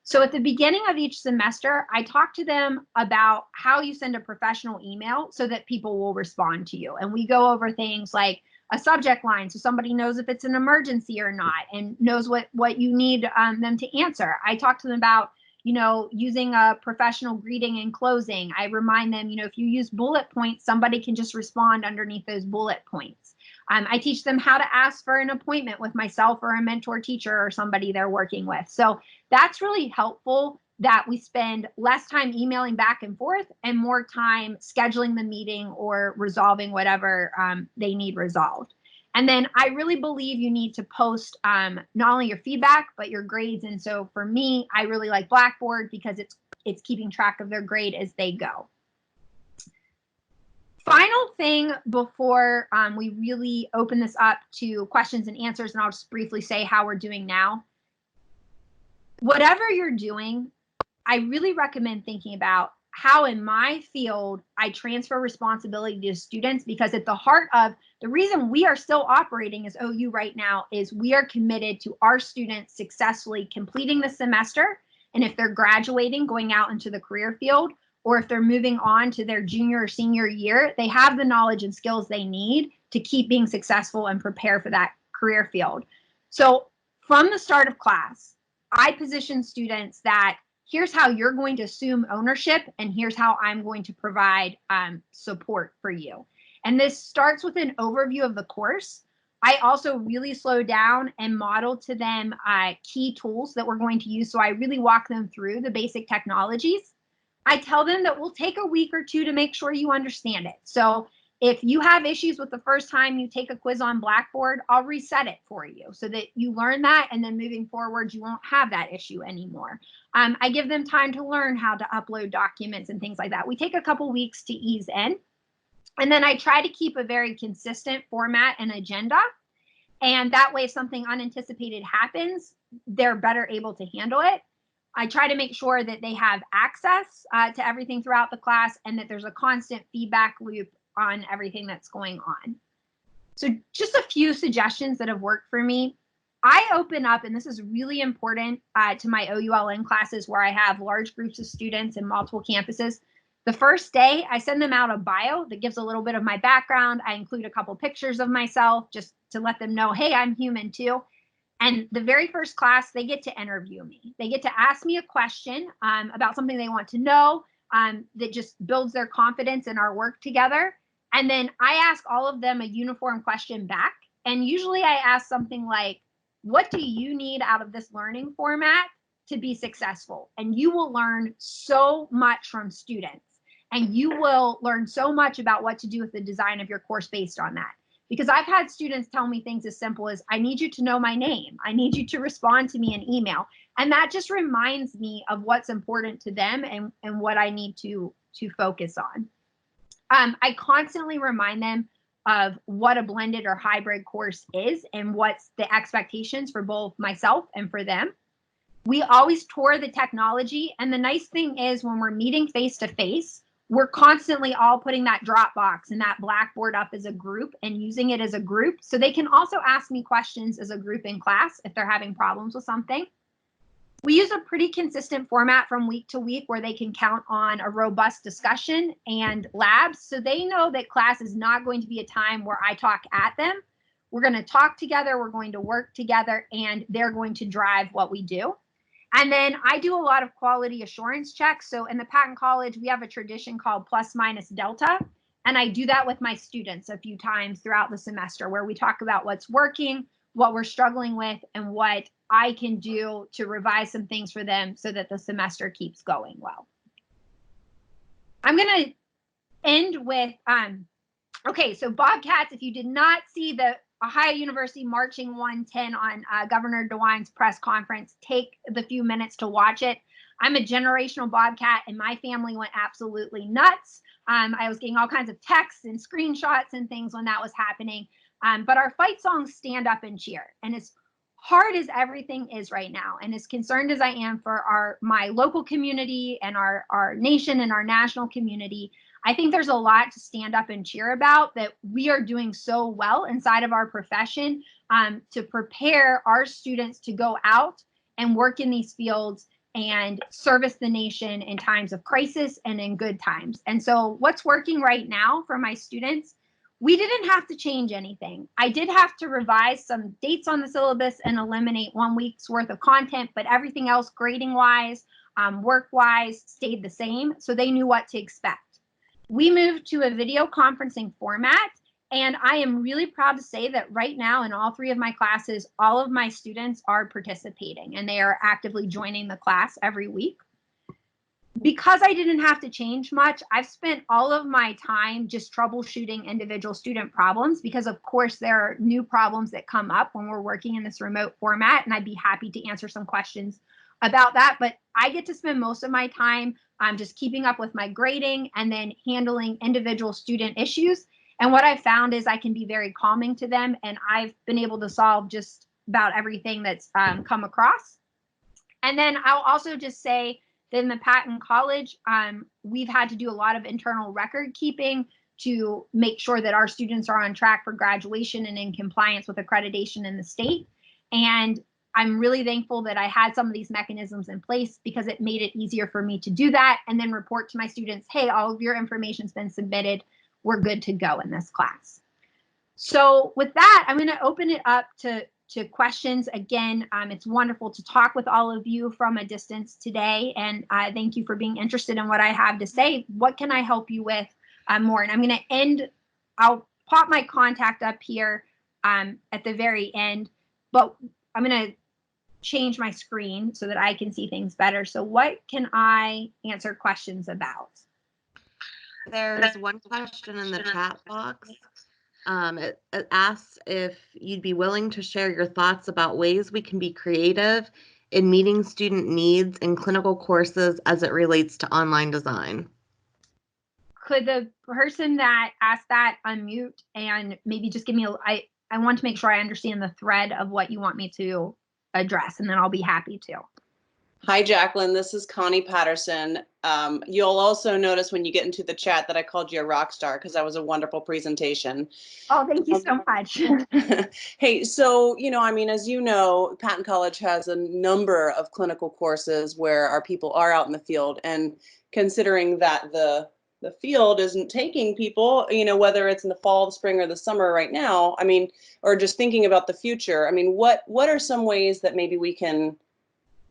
So at the beginning of each semester, I talk to them about how you send a professional email so that people will respond to you. And we go over things like a subject line, so somebody knows if it's an emergency or not and knows what you need them to answer. I talk to them about, using a professional greeting and closing. I remind them, if you use bullet points, somebody can just respond underneath those bullet points. I teach them how to ask for an appointment with myself or a mentor teacher or somebody they're working with. So that's really helpful, that we spend less time emailing back and forth and more time scheduling the meeting or resolving whatever they need resolved. And then I really believe you need to post not only your feedback, but your grades. And so for me, I really like Blackboard because it's keeping track of their grade as they go. Final thing before we really open this up to questions and answers, and I'll just briefly say how we're doing now. Whatever you're doing, I really recommend thinking about how in my field I transfer responsibility to students, because at the heart of the reason we are still operating as OU right now is we are committed to our students successfully completing the semester. And if they're graduating, going out into the career field, or if they're moving on to their junior or senior year, they have the knowledge and skills they need to keep being successful and prepare for that career field. So from the start of class, I position students that here's how you're going to assume ownership, and here's how I'm going to provide support for you. And this starts with an overview of the course. I also really slow down and model to them key tools that we're going to use. So I really walk them through the basic technologies. I tell them that we'll take a week or two to make sure you understand it. So if you have issues with the first time you take a quiz on Blackboard, I'll reset it for you so that you learn that, and then moving forward, you won't have that issue anymore. I give them time to learn how to upload documents and things like that. We take a couple weeks to ease in. And then I try to keep a very consistent format and agenda. And that way, if something unanticipated happens, they're better able to handle it. I try to make sure that they have access to everything throughout the class and that there's a constant feedback loop on everything that's going on. So just a few suggestions that have worked for me. I open up, and this is really important to my OULN classes where I have large groups of students and multiple campuses. The first day, I send them out a bio that gives a little bit of my background. I include a couple pictures of myself just to let them know, hey, I'm human too. And the very first class, they get to interview me. They get to ask me a question about something they want to know that just builds their confidence in our work together. And then I ask all of them a uniform question back. And usually I ask something like, what do you need out of this learning format to be successful? And you will learn so much from students. And you will learn so much about what to do with the design of your course based on that. Because I've had students tell me things as simple as, I need you to know my name. I need you to respond to me in email. And that just reminds me of what's important to them and what I need to focus on. I constantly remind them of what a blended or hybrid course is and what's the expectations for both myself and for them. We always tour the technology. And the nice thing is when we're meeting face to face, we're constantly all putting that Dropbox and that Blackboard up as a group and using it as a group. So they can also ask me questions as a group in class if they're having problems with something. We use a pretty consistent format from week to week where they can count on a robust discussion and labs. So they know that class is not going to be a time where I talk at them. We're going to talk together. We're going to work together, and they're going to drive what we do. And then I do a lot of quality assurance checks. So in the Patton College, we have a tradition called plus minus delta. And I do that with my students a few times throughout the semester where we talk about what's working, what we're struggling with, and what I can do to revise some things for them so that the semester keeps going well. I'm going to end with, okay, so Bobcats, if you did not see the Ohio University Marching 110 on Governor DeWine's press conference, take the few minutes to watch it. I'm a generational Bobcat, and my family went absolutely nuts. I was getting all kinds of texts and screenshots and things when that was happening. But our fight songs stand up and cheer. And as hard as everything is right now, and as concerned as I am for my local community and our nation and our national community, I think there's a lot to stand up and cheer about that we are doing so well inside of our profession to prepare our students to go out and work in these fields and service the nation in times of crisis and in good times. And so what's working right now for my students, we didn't have to change anything. I did have to revise some dates on the syllabus and eliminate 1 week's worth of content, but everything else grading wise, work wise stayed the same. So they knew what to expect. We moved to a video conferencing format, and I am really proud to say that right now in all 3 of my classes, all of my students are participating and they are actively joining the class every week. Because I didn't have to change much, I've spent all of my time just troubleshooting individual student problems because, of course, there are new problems that come up when we're working in this remote format, and I'd be happy to answer some questions about that. But I get to spend most of my time just keeping up with my grading and then handling individual student issues. And what I found is I can be very calming to them, and I've been able to solve just about everything that's come across. And then I'll also just say that in the Patton College, we've had to do a lot of internal record keeping to make sure that our students are on track for graduation and in compliance with accreditation in the state. And I'm really thankful that I had some of these mechanisms in place because it made it easier for me to do that and then report to my students, hey, all of your information's been submitted. We're good to go in this class. So with that, I'm going to open it up to questions. Again, it's wonderful to talk with all of you from a distance today. And thank you for being interested in what I have to say. What can I help you with more? And I'm going to end, I'll pop my contact up here at the very end, but I'm going to change my screen so that I can see things better. So what can I answer questions about? There's one question in the chat box. It asks if you'd be willing to share your thoughts about ways we can be creative in meeting student needs in clinical courses as it relates to online design. Could the person that asked that unmute and maybe just give me I want to make sure I understand the thread of what you want me to address, and then I'll be happy to. Hi, Jacqueline. This is Connie Patterson. You'll also notice when you get into the chat that I called you a rock star because that was a wonderful presentation. Oh, thank you so much. Hey, so, I mean, as you know, Patton College has a number of clinical courses where our people are out in the field, and considering that the field isn't taking people, whether it's in the fall, the spring, or the summer right now, I mean, or just thinking about the future, I mean, what are some ways that maybe we can,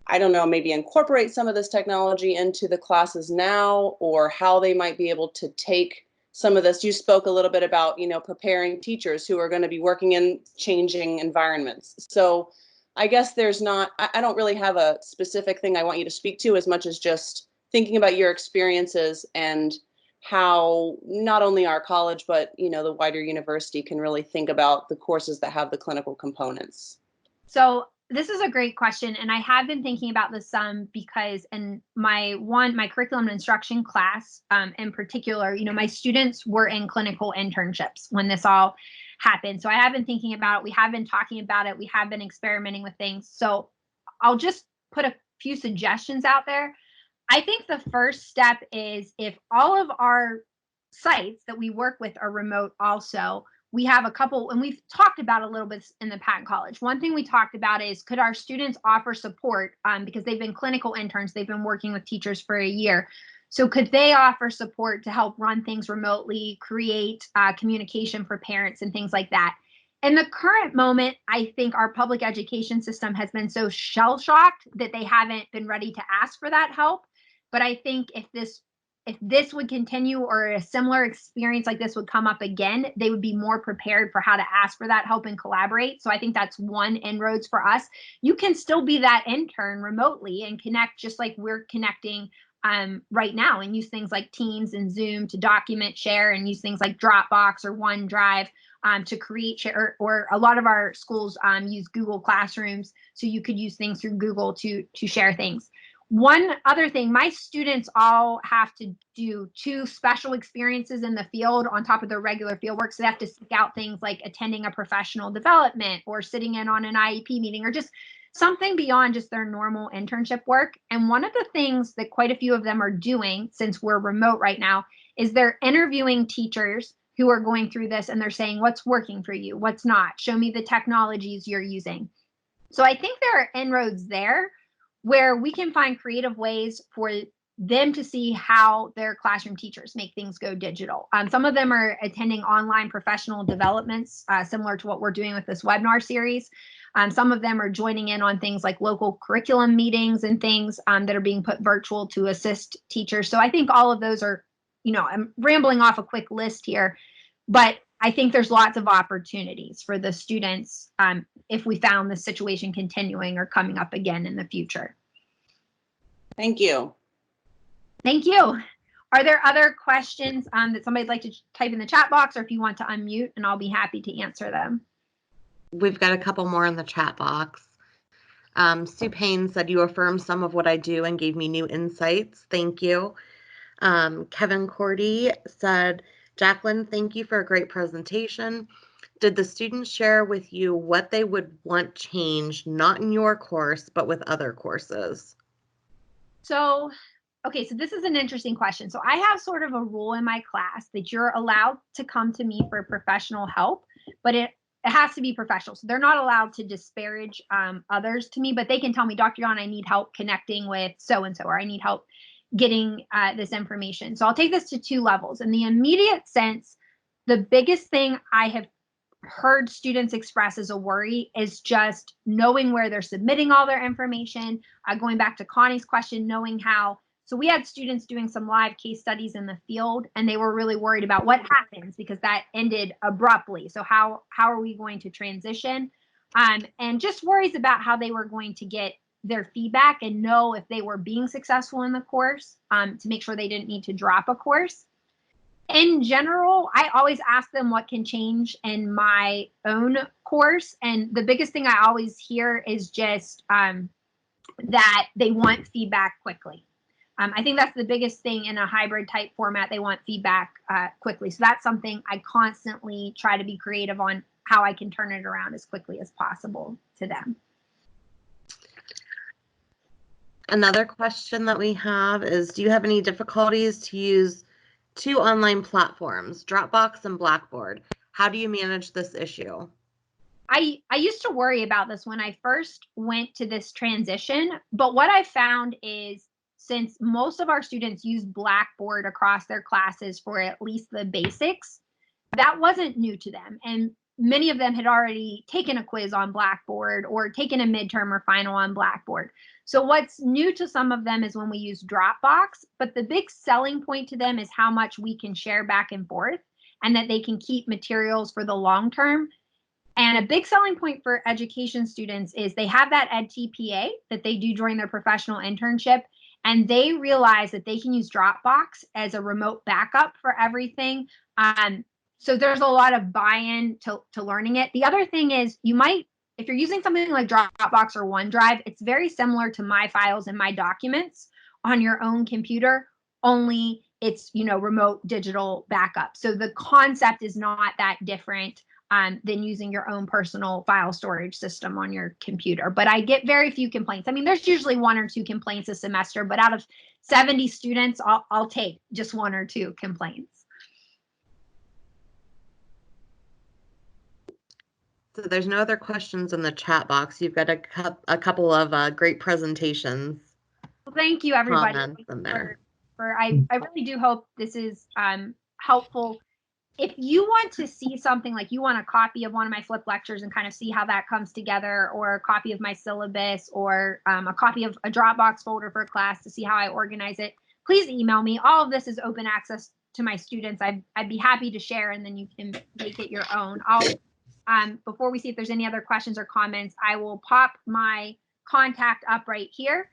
I don't know, maybe incorporate some of this technology into the classes now, or how they might be able to take some of this? You spoke a little bit about, preparing teachers who are going to be working in changing environments. So I guess there's not, I don't really have a specific thing I want you to speak to as much as just thinking about your experiences and how not only our college, but, the wider university can really think about the courses that have the clinical components. So this is a great question, and I have been thinking about this some because in my curriculum and instruction class, in particular, my students were in clinical internships when this all happened. So I have been thinking about it. We have been talking about it. We have been experimenting with things. So I'll just put a few suggestions out there. I think the first step is, if all of our sites that we work with are remote also, we have a couple, and we've talked about a little bit in the Patton College. One thing we talked about is, could our students offer support, because they've been clinical interns, they've been working with teachers for a year. So could they offer support to help run things remotely, create communication for parents and things like that? In the current moment, I think our public education system has been so shell-shocked that they haven't been ready to ask for that help. But I think if this would continue, or a similar experience like this would come up again, they would be more prepared for how to ask for that help and collaborate. So I think that's one inroads for us. You can still be that intern remotely and connect just like we're connecting right now, and use things like Teams and Zoom to document, share, and use things like Dropbox or OneDrive to create, share, or a lot of our schools use Google Classrooms, so you could use things through Google to share things. One other thing, my students all have to do 2 special experiences in the field on top of their regular field work. So they have to seek out things like attending a professional development, or sitting in on an IEP meeting, or just something beyond just their normal internship work. And one of the things that quite a few of them are doing, since we're remote right now, is they're interviewing teachers who are going through this, and they're saying, what's working for you? What's not? Show me the technologies you're using. So I think there are inroads there where we can find creative ways for them to see how their classroom teachers make things go digital. Some of them are attending online professional developments, similar to what we're doing with this webinar series. Some of them are joining in on things like local curriculum meetings and things that are being put virtual to assist teachers. So I think all of those are, I'm rambling off a quick list here, but I think there's lots of opportunities for the students if we found the situation continuing or coming up again in the future. Thank you. Thank you. Are there other questions that somebody'd like to type in the chat box, or if you want to unmute, and I'll be happy to answer them? We've got a couple more in the chat box. Sue Payne said, you affirmed some of what I do and gave me new insights. Thank you. Kevin Cordy said, Jacqueline, thank you for a great presentation. Did the students share with you what they would want changed, not in your course, but with other courses? So, okay, so this is an interesting question. So I have sort of a rule in my class that you're allowed to come to me for professional help, but it has to be professional. So they're not allowed to disparage others to me, but they can tell me, Dr. Yahn, I need help connecting with so-and-so, or I need help getting this information. So I'll take this to 2 levels. In the immediate sense, the biggest thing I have heard students express as a worry is just knowing where they're submitting all their information. Going back to Connie's question, knowing how. So we had students doing some live case studies in the field, and they were really worried about what happens because that ended abruptly. So how are we going to transition? And just worries about how they were going to get their feedback and know if they were being successful in the course, to make sure they didn't need to drop a course. In general, I always ask them what can change in my own course. And the biggest thing I always hear is just that they want feedback quickly. I think that's the biggest thing in a hybrid type format. They want feedback quickly. So that's something I constantly try to be creative on, how I can turn it around as quickly as possible to them. Another question that we have is, do you have any difficulties to use two online platforms, Dropbox and Blackboard? How do you manage this issue? I used to worry about this when I first went to this transition, but what I found is since most of our students use Blackboard across their classes for at least the basics, that wasn't new to them. And many of them had already taken a quiz on Blackboard or taken a midterm or final on Blackboard. So what's new to some of them is when we use Dropbox, but the big selling point to them is how much we can share back and forth and that they can keep materials for the long term. And a big selling point for education students is they have that EdTPA that they do during their professional internship, and they realize that they can use Dropbox as a remote backup for everything. So there's a lot of buy-in to learning it. The other thing is you might, if you're using something like Dropbox or OneDrive, it's very similar to my files and my documents on your own computer, only it's, remote digital backup. So the concept is not that different than using your own personal file storage system on your computer. But I get very few complaints. I mean, there's usually 1 or 2 complaints a semester, but out of 70 students, I'll take just 1 or 2 complaints. So there's no other questions in the chat box. You've got a couple of great presentations. Well, thank you, everybody. I really do hope this is helpful. If you want to see something, like you want a copy of one of my flip lectures and kind of see how that comes together, or a copy of my syllabus, or a copy of a Dropbox folder for a class to see how I organize it, please email me. All of this is open access to my students. I'd be happy to share, and then you can make it your own. Before we see if there's any other questions or comments, I will pop my contact up right here.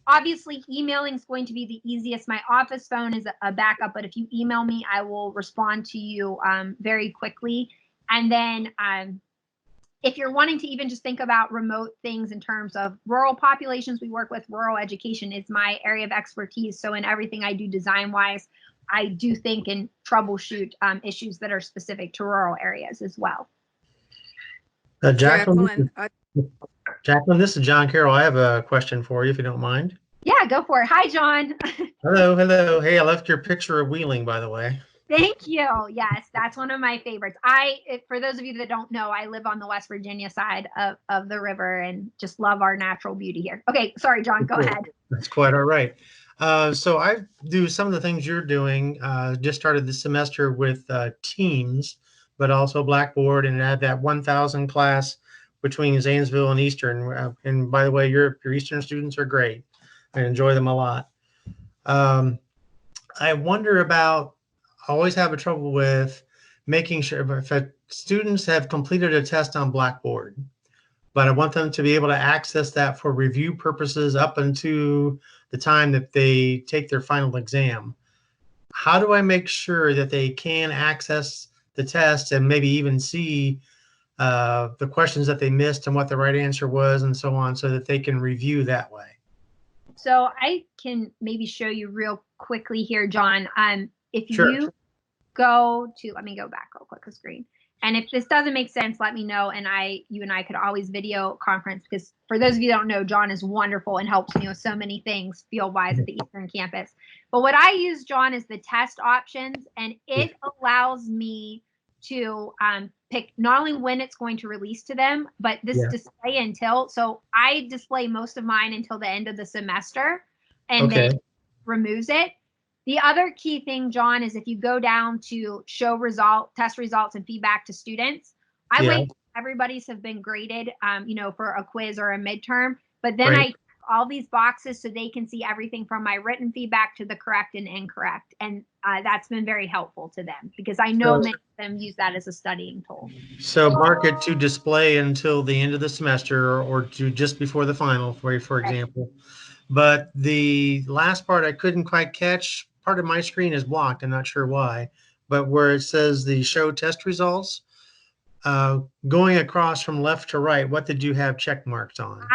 Obviously, emailing is going to be the easiest. My office phone is a backup, but if you email me, I will respond to you very quickly. And then if you're wanting to even just think about remote things in terms of rural populations, we work with rural education. It's my area of expertise. So in everything I do design-wise, I do think and troubleshoot issues that are specific to rural areas as well. Jacqueline, Jacqueline, this is John Carroll. I have a question for you, if you don't mind. Yeah, go for it. Hi, John. Hello. Hey, I left your picture of Wheeling, by the way. Thank you. Yes, that's one of my favorites. For those of you that don't know, I live on the West Virginia side of the river and just love our natural beauty here. Okay, sorry, John, go ahead. That's quite all right. So I do some of the things you're doing. Just started the semester with Teams, but also Blackboard, and had that 1,000 class between Zanesville and Eastern. And by the way, your Eastern students are great. I enjoy them a lot. I wonder about, I always have a trouble with making sure if students have completed a test on Blackboard, but I want them to be able to access that for review purposes up until the time that they take their final exam. How do I make sure that they can access the test and maybe even see the questions that they missed and what the right answer was and so on, so that they can review that way? So I can maybe show you real quickly here, John. If Sure. you go to, let me go back real quick, a screen. And if this doesn't make sense, let me know. And you and I could always video conference, because for those of you that don't know, John is wonderful and helps me with so many things field-wise at the Eastern campus. But what I use, John, is the test options, and it allows me to pick not only when it's going to release to them, but this display until. So I display most of mine until the end of the semester, and then removes it. The other key thing, John, is if you go down to show test results and feedback to students, I wait till everybody's have been graded, for a quiz or a midterm, but then I all these boxes so they can see everything from my written feedback to the correct and incorrect. And that's been very helpful to them, because I know many of them use that as a studying tool. So mark it to display until the end of the semester, or to just before the final, for example. But the last part I couldn't quite catch. Part of my screen is blocked. I'm not sure why, but where it says the show test results, going across from left to right, what did you have check marks on?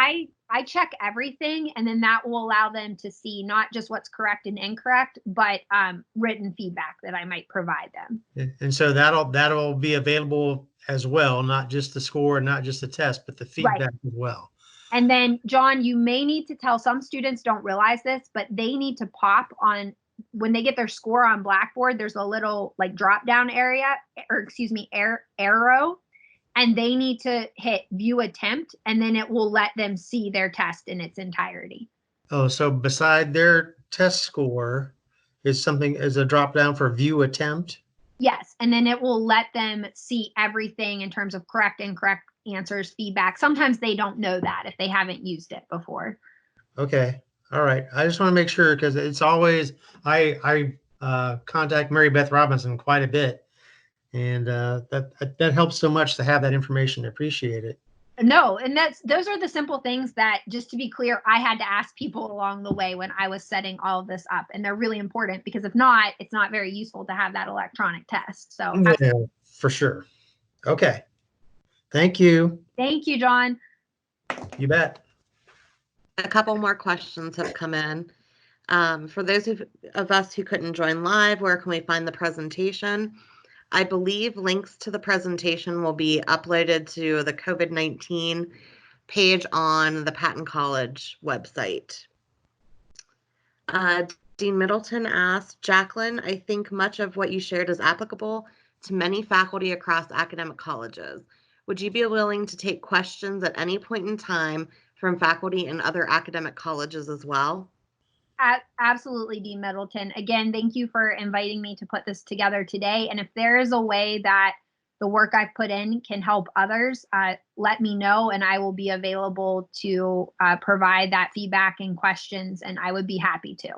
I check everything, and then that will allow them to see not just what's correct and incorrect, but written feedback that I might provide them. And so that'll be available as well, not just the score, not just the test, but the feedback as well. And then, John, you may need to tell, some students don't realize this, but they need to pop on, when they get their score on Blackboard, there's a little like drop down area, or excuse me, arrow, and they need to hit view attempt, and then it will let them see their test in its entirety. Oh, so beside their test score is a drop down for view attempt? Yes, and then it will let them see everything in terms of correct, incorrect answers, feedback. Sometimes they don't know that if they haven't used it before. Okay. All right. I just want to make sure, because it's always, I contact Mary Beth Robinson quite a bit, and that helps so much to have that information. Appreciate it. No, and those are the simple things that, just to be clear, I had to ask people along the way when I was setting all of this up, and they're really important, because if not, it's not very useful to have that electronic test. So Yeah, for sure. Okay. Thank you. thank you, John. You bet. A couple more questions have come in. For those of us who couldn't join live, where can we find the presentation? I believe links to the presentation will be uploaded to the COVID-19 page on the Patton College website. Dean Middleton asked, Jacqueline, I think much of what you shared is applicable to many faculty across academic colleges. Would you be willing to take questions at any point in time from faculty in other academic colleges as well? Absolutely, Dean Middleton. Again, thank you for inviting me to put this together today. And if there is a way that the work I've put in can help others, let me know, and I will be available to provide that feedback and questions, and I would be happy to.